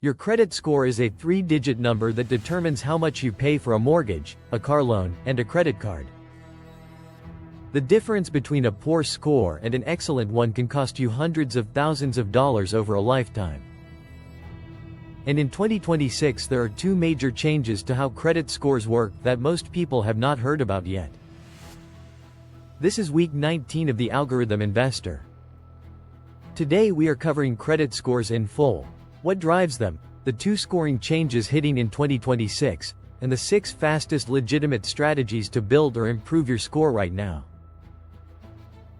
Your credit score is a 3-digit number that determines how much you pay for a mortgage, a car loan, and a credit card. The difference between a poor score and an excellent one can cost you hundreds of thousands of dollars over a lifetime. And in 2026 there are two major changes to how credit scores work that most people have not heard about yet. This is week 19 of the Algorithm Investor. Today we are covering credit scores in full, what drives them, the 2 scoring changes hitting in 2026, and the 6 fastest legitimate strategies to build or improve your score right now.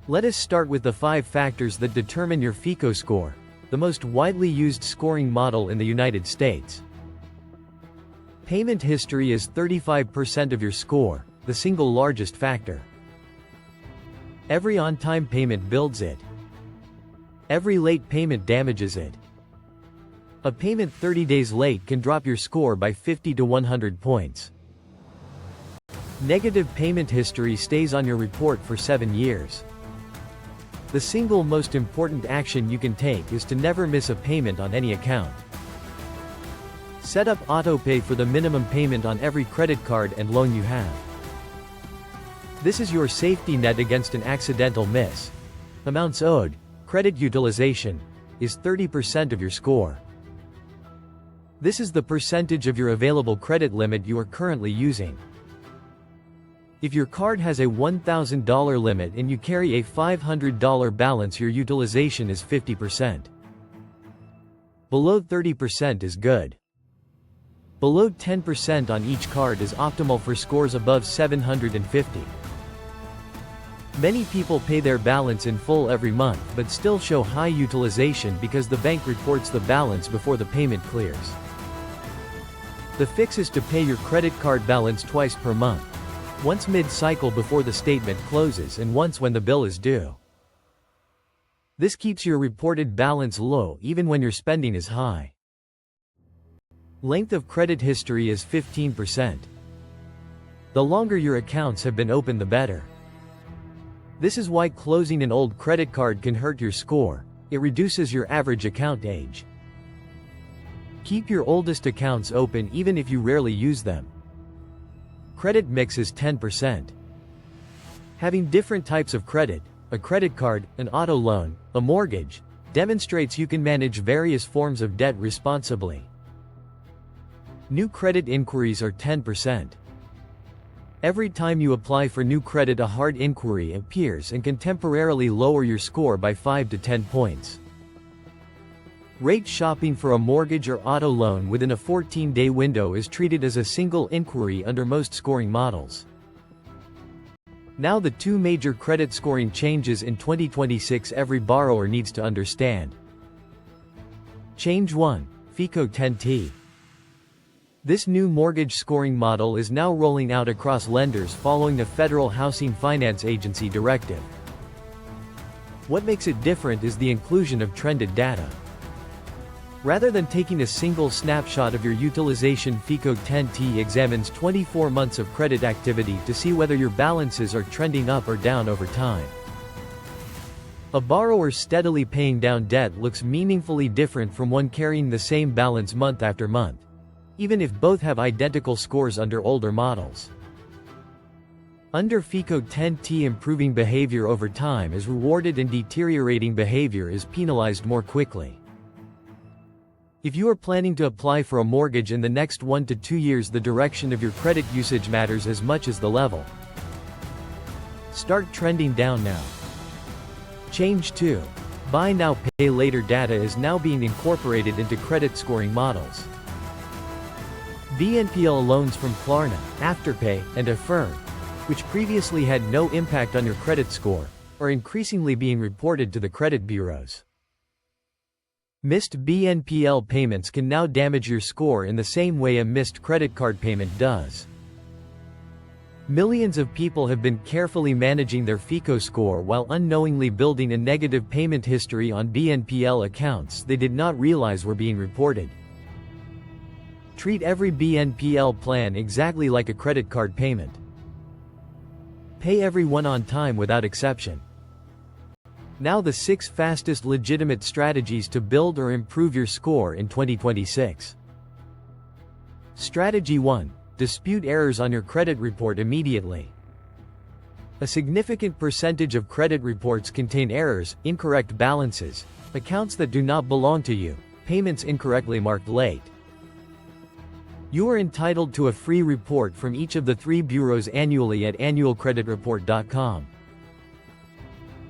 Let us start with the 5 factors that determine your FICO score, the most widely used scoring model in the United States. Payment history is 35% of your score, the single largest factor. Every on-time payment builds it. Every late payment damages it. A payment 30 days late can drop your score by 50 to 100 points. Negative payment history stays on your report for 7 years. The single most important action you can take is to never miss a payment on any account. Set up autopay for the minimum payment on every credit card and loan you have. This is your safety net against an accidental miss. Amounts owed, credit utilization, is 30% of your score. This is the percentage of your available credit limit you are currently using. If your card has a $1,000 limit and you carry a $500 balance, your utilization is 50%. Below 30% is good. Below 10% on each card is optimal for scores above 750. Many people pay their balance in full every month but still show high utilization because the bank reports the balance before the payment clears. The fix is to pay your credit card balance twice per month. Once mid-cycle before the statement closes and once when the bill is due. This keeps your reported balance low even when your spending is high. Length of credit history is 15%. The longer your accounts have been open, the better. This is why closing an old credit card can hurt your score. It reduces your average account age. Keep your oldest accounts open even if you rarely use them. Credit mix is 10%. Having different types of credit, a credit card, an auto loan, a mortgage, demonstrates you can manage various forms of debt responsibly. New credit inquiries are 10%. Every time you apply for new credit, a hard inquiry appears and can temporarily lower your score by 5 to 10 points. Rate shopping for a mortgage or auto loan within a 14-day window is treated as a single inquiry under most scoring models. Now the 2 major credit scoring changes in 2026 every borrower needs to understand. Change 1. FICO 10T. This new mortgage scoring model is now rolling out across lenders following the Federal Housing Finance Agency directive. What makes it different is the inclusion of trended data. Rather than taking a single snapshot of your utilization, FICO 10T examines 24 months of credit activity to see whether your balances are trending up or down over time. A borrower steadily paying down debt looks meaningfully different from one carrying the same balance month after month, even if both have identical scores under older models. Under FICO 10T, improving behavior over time is rewarded and deteriorating behavior is penalized more quickly. If you are planning to apply for a mortgage in the next 1 to 2 years, the direction of your credit usage matters as much as the level. Start trending down now. Change 2. Buy now, pay later data is now being incorporated into credit scoring models. BNPL loans from Klarna, Afterpay, and Affirm, which previously had no impact on your credit score, are increasingly being reported to the credit bureaus. Missed BNPL payments can now damage your score in the same way a missed credit card payment does. Millions of people have been carefully managing their FICO score while unknowingly building a negative payment history on BNPL accounts they did not realize were being reported. Treat every BNPL plan exactly like a credit card payment. Pay every one on time without exception. Now the 6 fastest legitimate strategies to build or improve your score in 2026. Strategy 1. Dispute errors on your credit report immediately. A significant percentage of credit reports contain errors, incorrect balances, accounts that do not belong to you, payments incorrectly marked late. You are entitled to a free report from each of the 3 bureaus annually at annualcreditreport.com.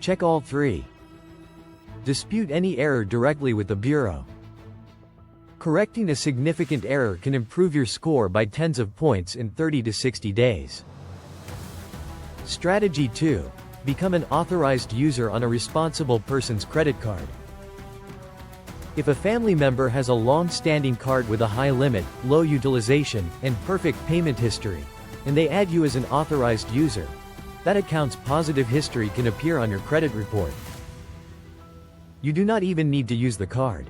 Check all 3. Dispute any error directly with the bureau. Correcting a significant error can improve your score by tens of points in 30 to 60 days. Strategy 2. Become an authorized user on a responsible person's credit card. If a family member has a long-standing card with a high limit, low utilization, and perfect payment history, and they add you as an authorized user, that account's positive history can appear on your credit report. You do not even need to use the card.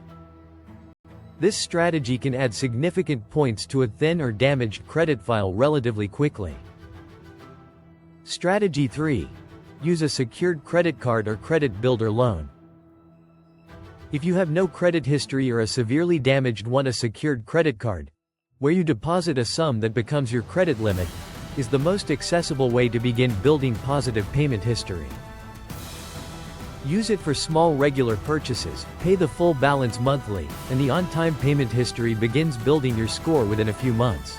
This strategy can add significant points to a thin or damaged credit file relatively quickly. Strategy 3. Use a secured credit card or credit builder loan. If you have no credit history or a severely damaged one, a secured credit card, where you deposit a sum that becomes your credit limit, is the most accessible way to begin building positive payment history. Use it for small regular purchases, pay the full balance monthly, and the on-time payment history begins building your score within a few months.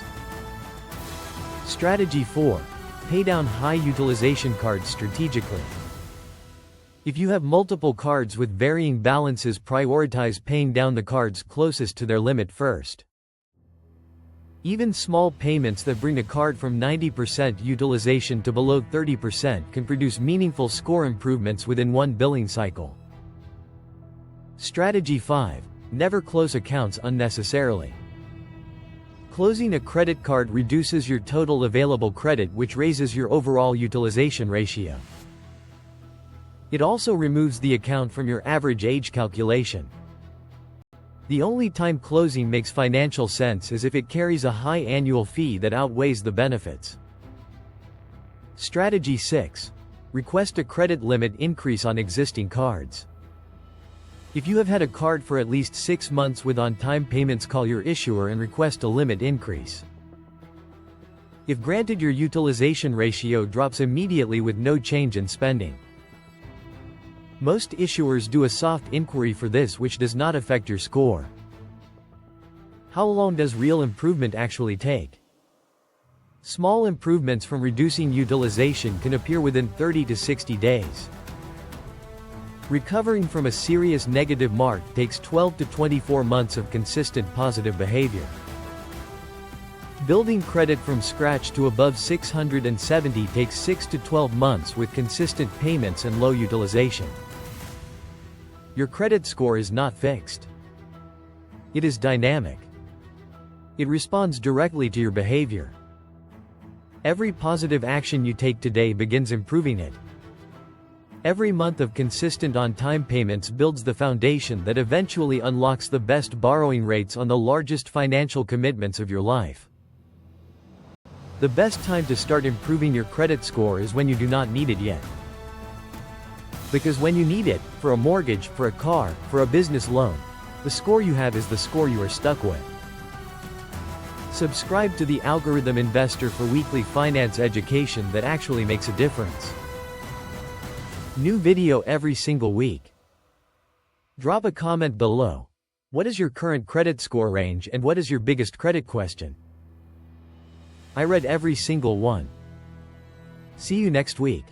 Strategy 4. Pay down high utilization cards strategically. If you have multiple cards with varying balances, prioritize paying down the cards closest to their limit first. Even small payments that bring a card from 90% utilization to below 30% can produce meaningful score improvements within one billing cycle. Strategy 5. Never close accounts unnecessarily. Closing a credit card reduces your total available credit, which raises your overall utilization ratio. It also removes the account from your average age calculation. The only time closing makes financial sense is if it carries a high annual fee that outweighs the benefits. Strategy 6. Request a credit limit increase on existing cards. If you have had a card for at least 6 months with on-time payments, call your issuer and request a limit increase. If granted, your utilization ratio drops immediately with no change in spending. Most issuers do a soft inquiry for this, which does not affect your score. How long does real improvement actually take? Small improvements from reducing utilization can appear within 30 to 60 days. Recovering from a serious negative mark takes 12 to 24 months of consistent positive behavior. Building credit from scratch to above 670 takes 6 to 12 months with consistent payments and low utilization. Your credit score is not fixed. It is dynamic. It responds directly to your behavior. Every positive action you take today begins improving it. Every month of consistent on-time payments builds the foundation that eventually unlocks the best borrowing rates on the largest financial commitments of your life. The best time to start improving your credit score is when you do not need it yet. Because when you need it, for a mortgage, for a car, for a business loan, the score you have is the score you are stuck with. Subscribe to the Algorithm Investor for weekly finance education that actually makes a difference. New video every single week. Drop a comment below. What is your current credit score range and what is your biggest credit question? I read every single one. See you next week.